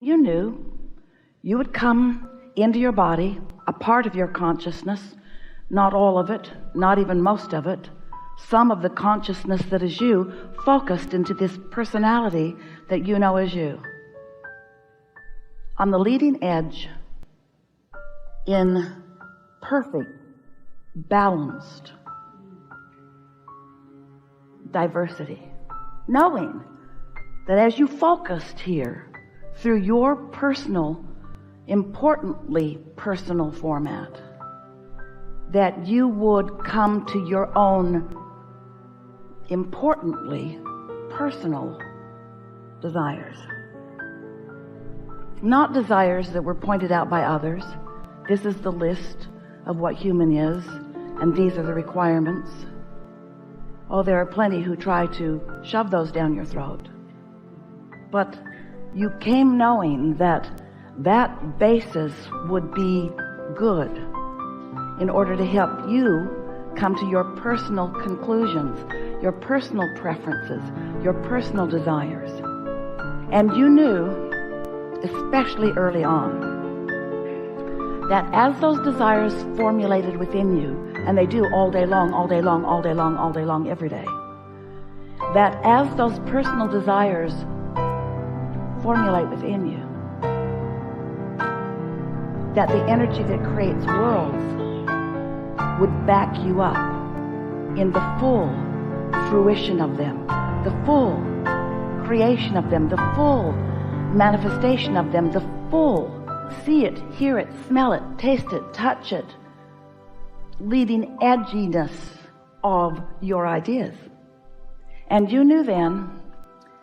You knew you would come into your body, a part of your consciousness, not all of it, not even most of it, some of the consciousness that is you, focused into this personality that you know as you. On the leading edge, in perfect, balanced diversity, knowing that as you focused here through your personal, importantly personal format, that you would come to your own importantly personal desires. Not desires that were pointed out by others. This is the list of what human is, and these are the requirements. Oh, there are plenty who try to shove those down your throat. But you came knowing that that basis would be good in order to help you come to your personal conclusions, your personal preferences, your personal desires. And you knew, especially early on, that as those desires formulated within you, and they do all day long, all day long, all day long, all day long, every day, that as those personal desires formulate within you, that the energy that creates worlds would back you up in the full fruition of them, the full creation of them, the full manifestation of them, the full see it, hear it, smell it, taste it, touch it, leading edginess of your ideas. And you knew then,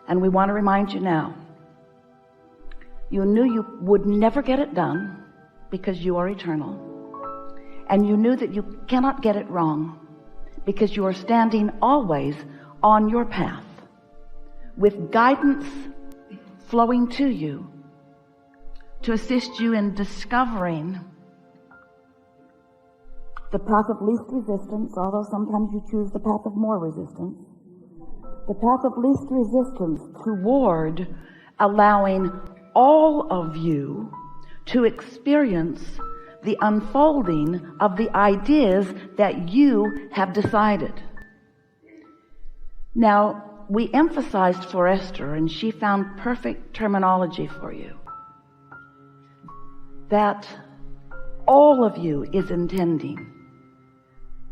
and we want to remind you now, you knew you would never get it done because you are eternal. And you knew that you cannot get it wrong because you are standing always on your path with guidance flowing to you to assist you in discovering the path of least resistance, although sometimes you choose the path of more resistance. The path of least resistance toward allowing all of you to experience the unfolding of the ideas that you have decided. Now, we emphasized for Esther, and she found perfect terminology for you, that all of you is intending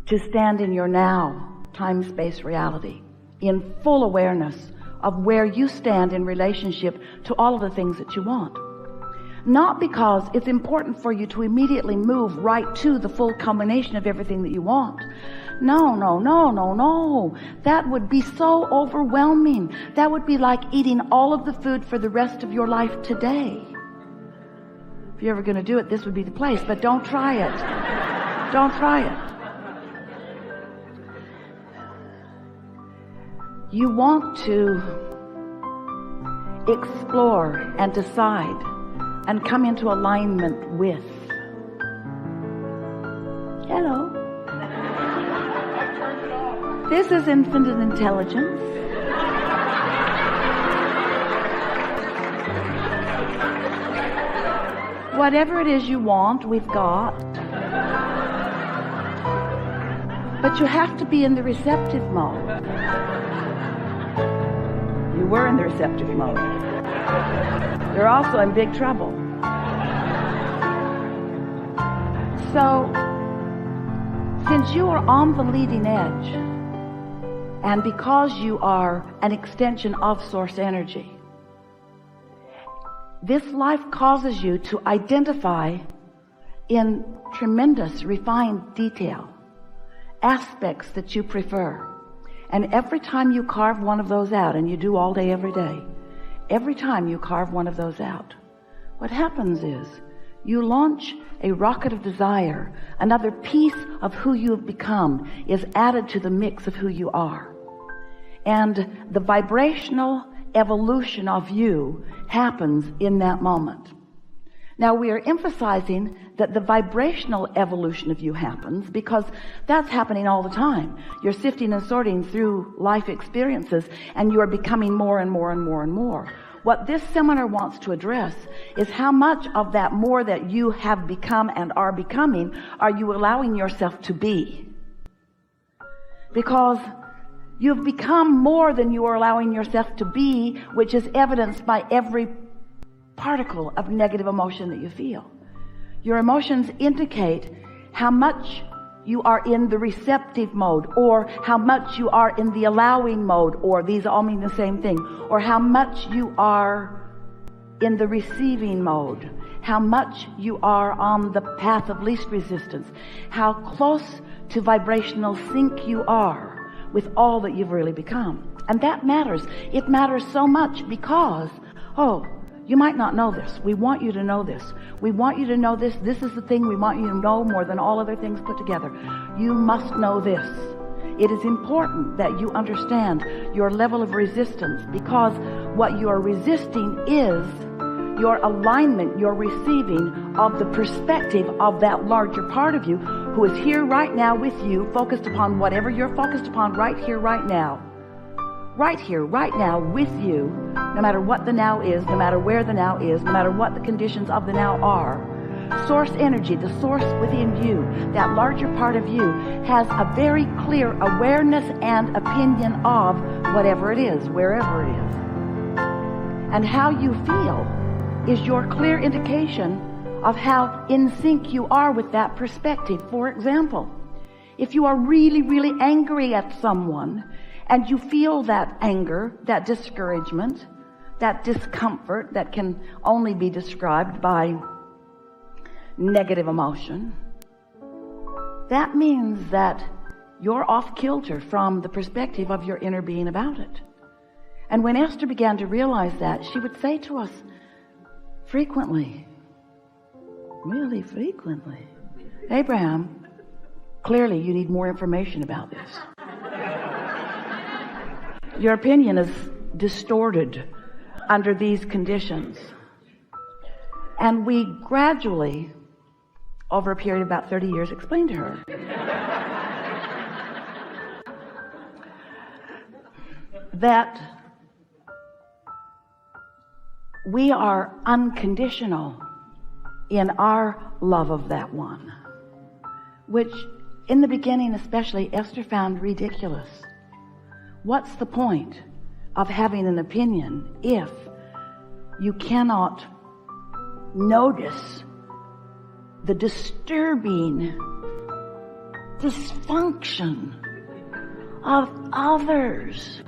to stand in your now time-space reality in full awareness of where you stand in relationship to all of the things that you want. Not because it's important for you to immediately move right to the full culmination of everything that you want. No, no, no, no, no. That would be so overwhelming. That would be like eating all of the food for the rest of your life today. If you're ever going to do it, this would be the place, but don't try it. Don't try it. You want to explore and decide and come into alignment with. Hello. This is infinite intelligence. Whatever it is you want, we've got. But you have to be in the receptive mode. You were in the receptive mode. You're also in big trouble. So, since you are on the leading edge, and because you are an extension of source energy, this life causes you to identify in tremendous refined detail aspects that you prefer. And every time you carve one of those out, and you do all day, every day, every time you carve one of those out, what happens is you launch a rocket of desire. Another piece of who you have become is added to the mix of who you are. And the vibrational evolution of you happens in that moment. Now, we are emphasizing that the vibrational evolution of you happens because that's happening all the time. You're sifting and sorting through life experiences, and you are becoming more and more and more and more. What this seminar wants to address is how much of that more that you have become and are becoming are you allowing yourself to be? Because you've become more than you are allowing yourself to be, which is evidenced by every particle of negative emotion that you feel. Your emotions indicate how much you are in the receptive mode, or how much you are in the allowing mode, or these all mean the same thing, or how much you are in the receiving mode, how much you are on the path of least resistance, how close to vibrational sync you are with all that you've really become. And that matters. It matters so much because, you might not know this. We want you to know this. We want you to know this. This is the thing we want you to know more than all other things put together. You must know this. It is important that you understand your level of resistance, because what you are resisting is your alignment, your receiving of the perspective of that larger part of you who is here right now with you, focused upon whatever you're focused upon right here, right now. Right here, right now, with you, no matter what the now is, no matter where the now is, no matter what the conditions of the now are. Source energy, the source within you, that larger part of you, has a very clear awareness and opinion of whatever it is, wherever it is. And how you feel is your clear indication of how in sync you are with that perspective. For example, if you are really, really angry at someone, and you feel that anger, that discouragement, that discomfort that can only be described by negative emotion, that means that you're off kilter from the perspective of your inner being about it. And when Esther began to realize that, she would say to us frequently, really frequently, Abraham, clearly you need more information about this. Your opinion is distorted under these conditions. And we gradually, over a period of about 30 years, explained to her that we are unconditional in our love of that one, which in the beginning especially Esther found ridiculous. What's the point of having an opinion if you cannot notice the disturbing dysfunction of others?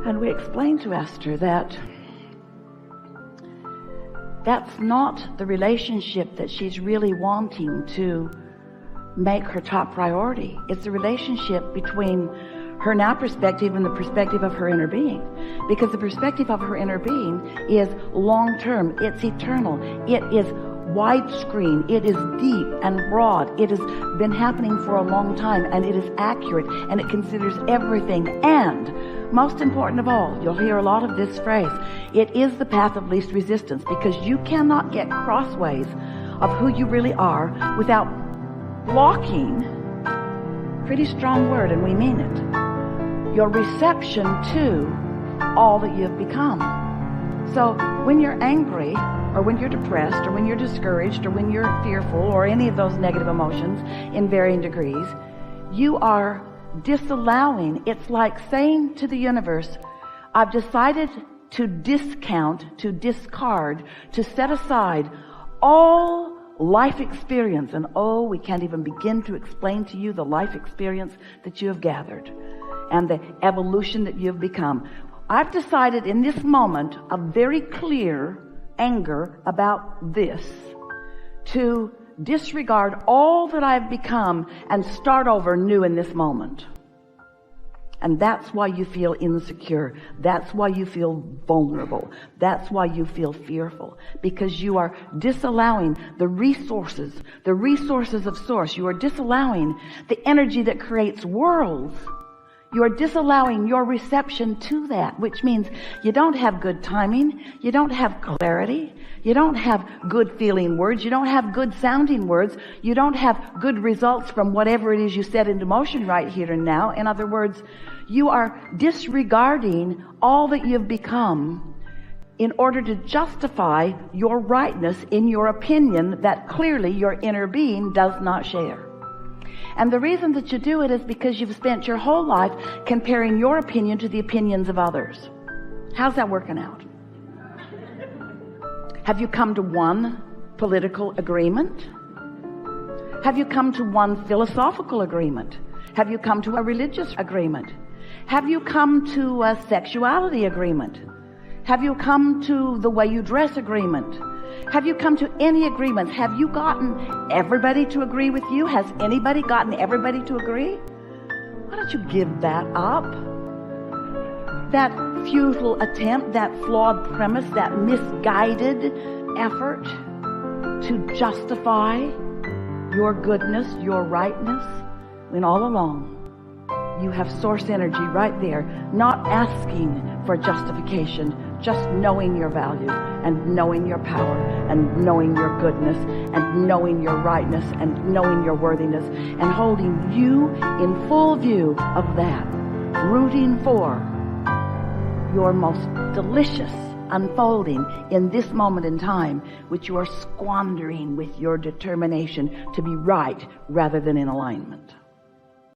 And we explained to Esther that that's not the relationship that she's really wanting to make her top priority. It's a relationship between her now perspective and the perspective of her inner being. Because the perspective of her inner being is long-term, it's eternal, it is widescreen, it is deep and broad, it has been happening for a long time, and it is accurate, and it considers everything. And most important of all, you'll hear a lot of this phrase, it is the path of least resistance, because you cannot get crossways of who you really are without blocking, pretty strong word, and we mean it, your reception to all that you've become. So when you're angry, or when you're depressed, or when you're discouraged, or when you're fearful, or any of those negative emotions in varying degrees, you are disallowing. It's like saying to the universe, I've decided to discount, to discard, to set aside all life experience. And we can't even begin to explain to you the life experience that you have gathered and the evolution that you have become. I've decided in this moment of very clear anger about this to disregard all that I've become and start over new in this moment. And that's why you feel insecure. That's why you feel vulnerable. That's why you feel fearful. Because you are disallowing the resources of source. You are disallowing the energy that creates worlds. You are disallowing your reception to that, which means you don't have good timing, you don't have clarity, you don't have good feeling words, you don't have good sounding words, you don't have good results from whatever it is you set into motion right here and now. In other words, You are disregarding all that you've become in order to justify your rightness in your opinion that clearly your inner being does not share. And the reason that you do it is because you've spent your whole life comparing your opinion to the opinions of others. How's that working out? Have you come to one political agreement? Have you come to one philosophical agreement? Have you come to a religious agreement? Have you come to a sexuality agreement? Have you come to the way you dress agreement? Have you come to any agreements? Have you gotten everybody to agree with you? Has anybody gotten everybody to agree? Why don't you give that up? That futile attempt, that flawed premise, that misguided effort to justify your goodness, your rightness, when all along you have source energy right there, not asking for justification, just knowing your value and knowing your power and knowing your goodness and knowing your rightness and knowing your worthiness and holding you in full view of that, rooting for your most delicious unfolding in this moment in time, which you are squandering with your determination to be right rather than in alignment.